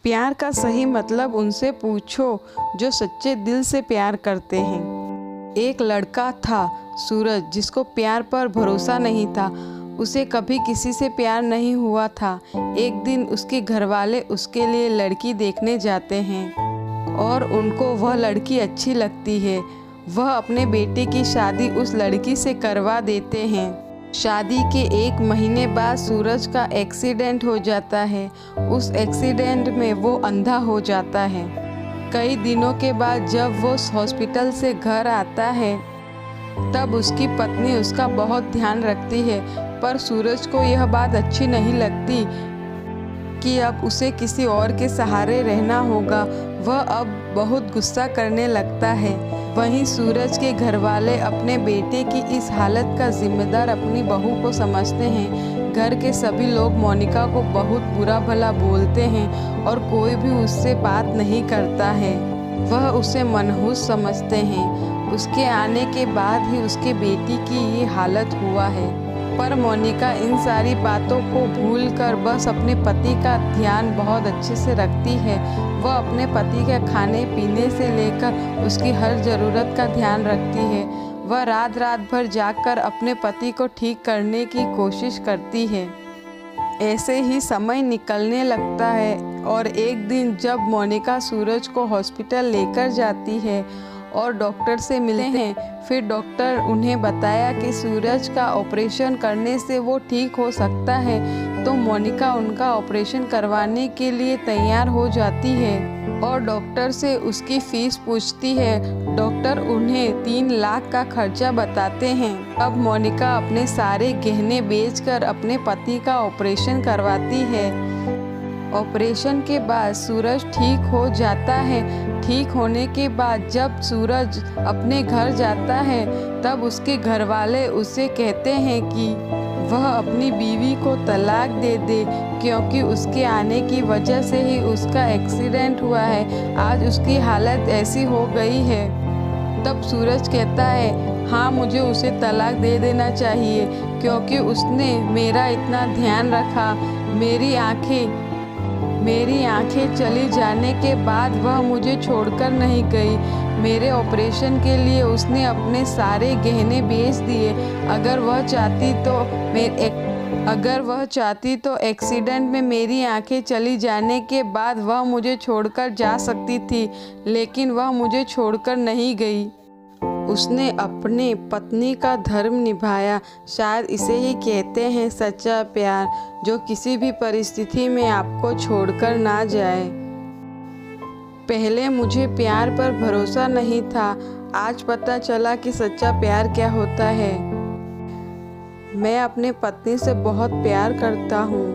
प्यार का सही मतलब उनसे पूछो जो सच्चे दिल से प्यार करते हैं। एक लड़का था सूरज, जिसको प्यार पर भरोसा नहीं था। उसे कभी किसी से प्यार नहीं हुआ था। एक दिन उसके घरवाले उसके लिए लड़की देखने जाते हैं और उनको वह लड़की अच्छी लगती है। वह अपने बेटे की शादी उस लड़की से करवा देते हैं। शादी के 1 महीने बाद सूरज का एक्सीडेंट हो जाता है। उस एक्सीडेंट में वो अंधा हो जाता है। कई दिनों के बाद जब वो हॉस्पिटल से घर आता है तब उसकी पत्नी उसका बहुत ध्यान रखती है, पर सूरज को यह बात अच्छी नहीं लगती कि अब उसे किसी और के सहारे रहना होगा। वह अब बहुत गुस्सा करने लगता है। वहीं सूरज के घरवाले अपने बेटे की इस हालत का जिम्मेदार अपनी बहू को समझते हैं। घर के सभी लोग मोनिका को बहुत बुरा भला बोलते हैं और कोई भी उससे बात नहीं करता है। वह उसे मनहूस समझते हैं। उसके आने के बाद ही उसके बेटी की ये हालत हुआ है। पर मोनिका इन सारी बातों को भूलकर बस अपने पति का ध्यान बहुत अच्छे से रखती है। वह अपने पति के खाने पीने से लेकर उसकी हर ज़रूरत का ध्यान रखती है। वह रात रात भर जागकर अपने पति को ठीक करने की कोशिश करती है। ऐसे ही समय निकलने लगता है और एक दिन जब मोनिका सूरज को हॉस्पिटल लेकर जाती है और डॉक्टर से मिलते हैं, फिर डॉक्टर उन्हें बताया कि सूरज का ऑपरेशन करने से वो ठीक हो सकता है। तो मोनिका उनका ऑपरेशन करवाने के लिए तैयार हो जाती है और डॉक्टर से उसकी फ़ीस पूछती है। डॉक्टर उन्हें 3 लाख का खर्चा बताते हैं। अब मोनिका अपने सारे गहने बेचकर अपने पति का ऑपरेशन करवाती है। ऑपरेशन के बाद सूरज ठीक हो जाता है। ठीक होने के बाद जब सूरज अपने घर जाता है तब उसके घरवाले उसे कहते हैं कि वह अपनी बीवी को तलाक दे दे, क्योंकि उसके आने की वजह से ही उसका एक्सीडेंट हुआ है। आज उसकी हालत ऐसी हो गई है। तब सूरज कहता है, हाँ, मुझे उसे तलाक दे देना चाहिए, क्योंकि उसने मेरा इतना ध्यान रखा। मेरी आंखें चली जाने के बाद वह मुझे छोड़कर नहीं गई। मेरे ऑपरेशन के लिए उसने अपने सारे गहने बेच दिए। अगर वह चाहती तो एक्सीडेंट में मेरी आंखें चली जाने के बाद वह मुझे छोड़कर जा सकती थी, लेकिन वह मुझे छोड़कर नहीं गई। उसने अपने पत्नी का धर्म निभाया। शायद इसे ही कहते हैं सच्चा प्यार, जो किसी भी परिस्थिति में आपको छोड़कर ना जाए। पहले मुझे प्यार पर भरोसा नहीं था, आज पता चला कि सच्चा प्यार क्या होता है। मैं अपने पत्नी से बहुत प्यार करता हूँ।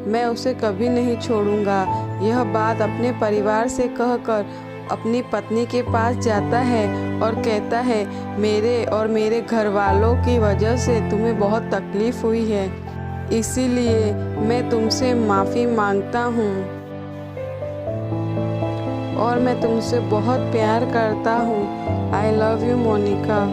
मैं उसे कभी नहीं छोड़ूंगा। यह बात अपने परिवार से कहकर अपनी पत्नी के पास जाता है और कहता है, मेरे और मेरे घर वालों की वजह से तुम्हें बहुत तकलीफ़ हुई है, इसीलिए मैं तुमसे माफ़ी मांगता हूँ और मैं तुमसे बहुत प्यार करता हूँ। I love you Monika.